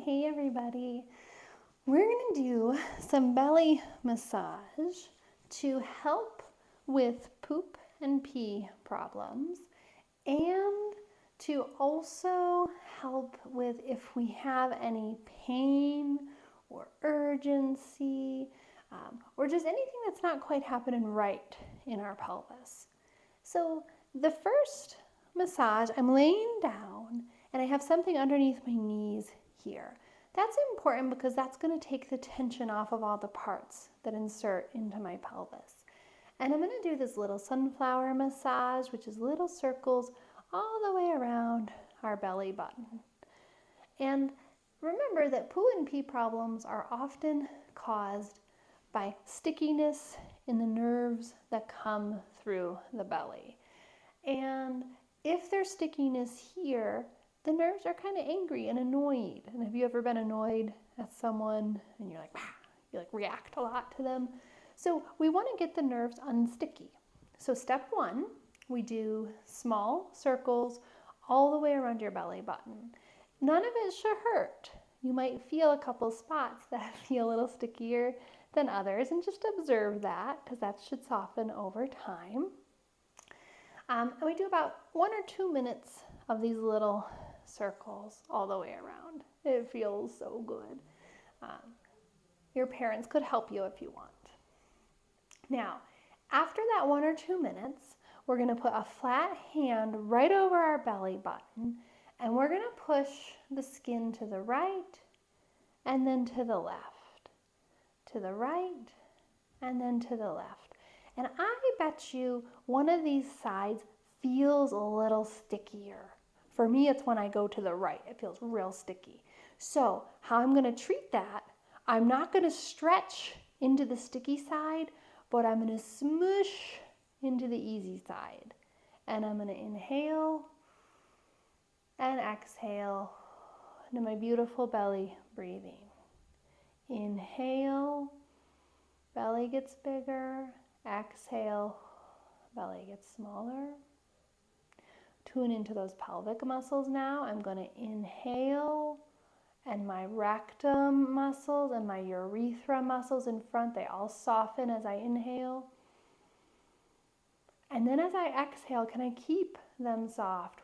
Hey everybody. We're going to do some belly massage to help with poop and pee problems and to also help with if we have any pain or urgency or just anything that's not quite happening right in our pelvis. So the first massage, I'm laying down and I have something underneath my knees here. That's important because that's going to take the tension off of all the parts that insert into my pelvis. And I'm going to do this little sunflower massage, which is little circles all the way around our belly button. And remember that poo and pee problems are often caused by stickiness in the nerves that come through the belly. And if there's stickiness here, the nerves are kind of angry and annoyed. And have you ever been annoyed at someone and you're like, "Wah," you react a lot to them? So we want to get the nerves unsticky. So step one, we do small circles all the way around your belly button. None of it should hurt. You might feel a couple spots that feel a little stickier than others, and just observe that because that should soften over time. And we do about 1 or 2 minutes of these little circles all the way around. It feels so good. Your parents could help you if you want. Now, after that 1 or 2 minutes, we're going to put a flat hand right over our belly button, and we're going to push the skin to the right and then to the left, to the right and then to the left. And I bet you one of these sides feels a little stickier. For me, it's when I go to the right. It feels real sticky. So how I'm going to treat that, I'm not going to stretch into the sticky side, but I'm going to smush into the easy side. And I'm going to inhale and exhale into my beautiful belly breathing. Inhale, belly gets bigger. Exhale, belly gets smaller. Tune into those pelvic muscles now. I'm going to inhale, and my rectum muscles and my urethra muscles in front, they all soften as I inhale. And then as I exhale, can I keep them soft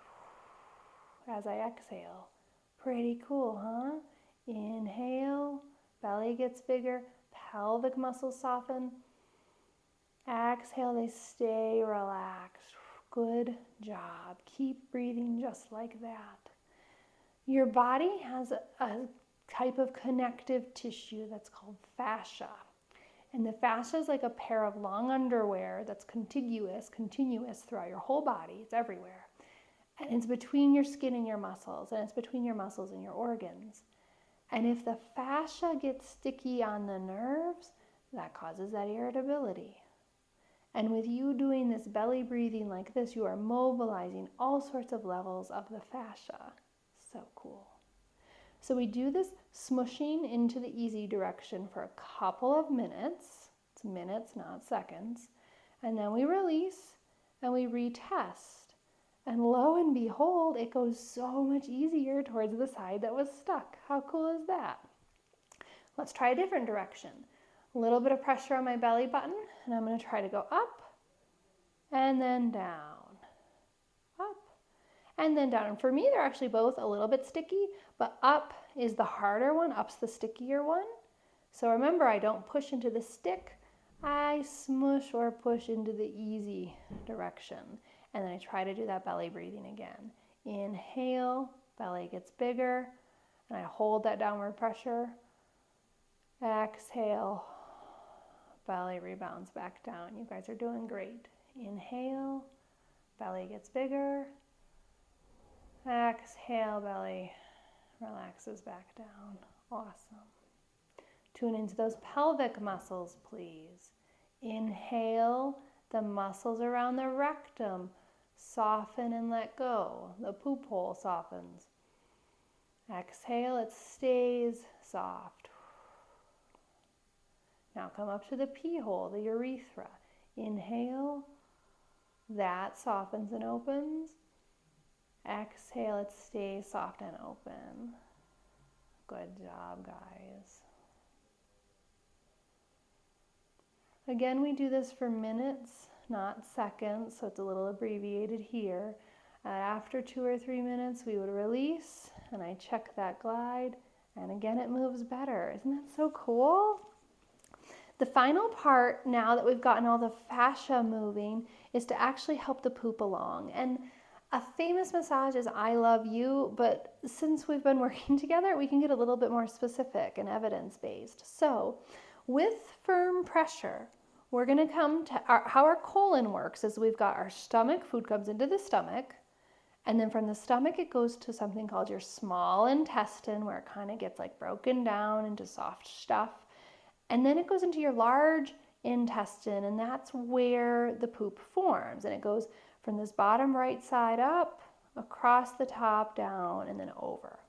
as I exhale? Pretty cool, huh? Inhale, belly gets bigger, pelvic muscles soften. Exhale, they stay relaxed. Good job. Keep breathing just like that. Your body has a type of connective tissue that's called fascia. And the fascia is like a pair of long underwear that's continuous throughout your whole body. It's everywhere. And it's between your skin and your muscles, and it's between your muscles and your organs. And if the fascia gets sticky on the nerves, that causes that irritability. And with you doing this belly breathing like this, you are mobilizing all sorts of levels of the fascia. So cool. So we do this smushing into the easy direction for a couple of minutes. It's minutes, not seconds. And then we release and we retest. And lo and behold, it goes so much easier towards the side that was stuck. How cool is that? Let's try a different direction. A little bit of pressure on my belly button, and I'm going to try to go up and then down, up and then down. And for me, they're actually both a little bit sticky, but up is the harder one, up's the stickier one. So remember, I don't push into the stick, I smush or push into the easy direction. And then I try to do that belly breathing again. Inhale, belly gets bigger, and I hold that downward pressure. Exhale, belly rebounds back down. You guys are doing great. Inhale, belly gets bigger. Exhale, belly relaxes back down. Awesome. Tune into those pelvic muscles, please. Inhale, the muscles around the rectum soften and let go. The poop hole softens. Exhale, it stays soft. Now come up to the pee hole, the urethra. Inhale, that softens and opens. Exhale, it stays soft and open. Good job, guys. Again, we do this for minutes, not seconds, so it's a little abbreviated here. And after 2 or 3 minutes, we would release, and I check that glide, and again, it moves better. Isn't that so cool? The final part, now that we've gotten all the fascia moving, is to actually help the poop along. And a famous massage is I Love You, but since we've been working together, we can get a little bit more specific and evidence-based. So with firm pressure, we're going to come to how our colon works is we've got our stomach, food comes into the stomach, and then from the stomach it goes to something called your small intestine, where it kind of gets like broken down into soft stuff. And then it goes into your large intestine, and that's where the poop forms. And it goes from this bottom right side up, across the top, down, and then over.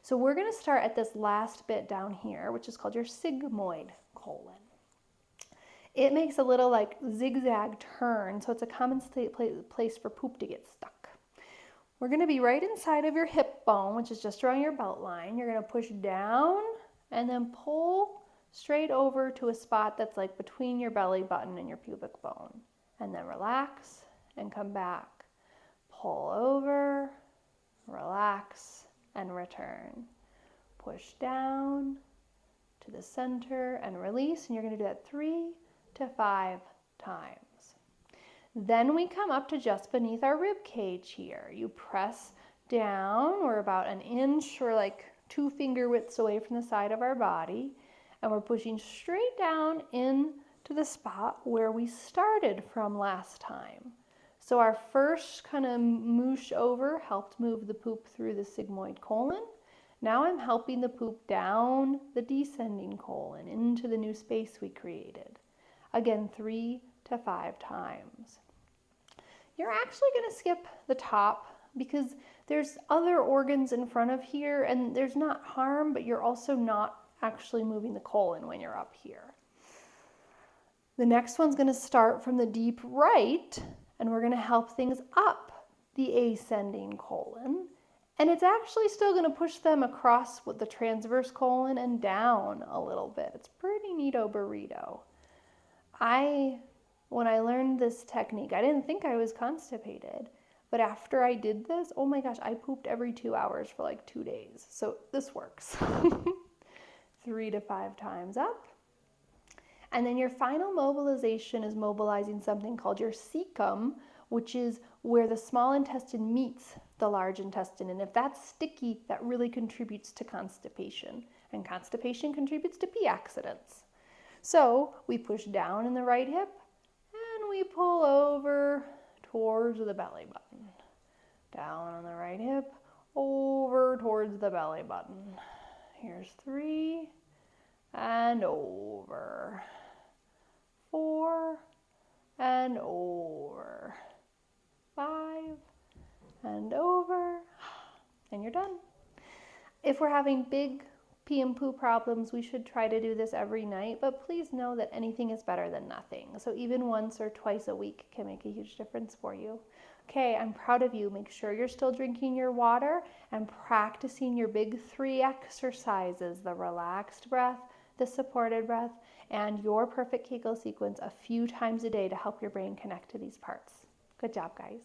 So we're going to start at this last bit down here, which is called your sigmoid colon. It makes a little like zigzag turn, so it's a common place for poop to get stuck. We're going to be right inside of your hip bone, which is just around your belt line. You're going to push down and then pull straight over to a spot that's like between your belly button and your pubic bone. And then relax and come back. Pull over, relax, and return. Push down to the center and release, and you're going to do that 3 to 5 times. Then we come up to just beneath our rib cage here. You press down. We're about an inch or like 2 finger widths away from the side of our body, and we're pushing straight down into the spot where we started from last time. So our first kind of moosh over helped move the poop through the sigmoid colon. Now I'm helping the poop down the descending colon into the new space we created. Again, 3 to 5 times. You're actually going to skip the top because there's other organs in front of here, and there's not harm, but you're also not actually moving the colon when you're up here. The next one's going to start from the deep right, and we're going to help things up the ascending colon. And it's actually still going to push them across with the transverse colon and down a little bit. It's pretty neato burrito. When I learned this technique, I didn't think I was constipated. But after I did this, oh my gosh, I pooped every 2 hours for like 2 days. So this works. 3 to 5 times up. And then your final mobilization is mobilizing something called your cecum, which is where the small intestine meets the large intestine. And if that's sticky, that really contributes to constipation. And constipation contributes to pee accidents. So we push down in the right hip and we pull over towards the belly button. Down on the right hip, over towards the belly button. Here's 3 and over. 4 and over. 5 and over. And you're done. If we're having big pee and poo problems, we should try to do this every night, but please know that anything is better than nothing. So even once or twice a week can make a huge difference for you. Okay, I'm proud of you. Make sure you're still drinking your water and practicing your big 3 exercises, the relaxed breath, the supported breath, and your perfect Kegel sequence a few times a day to help your brain connect to these parts. Good job, guys.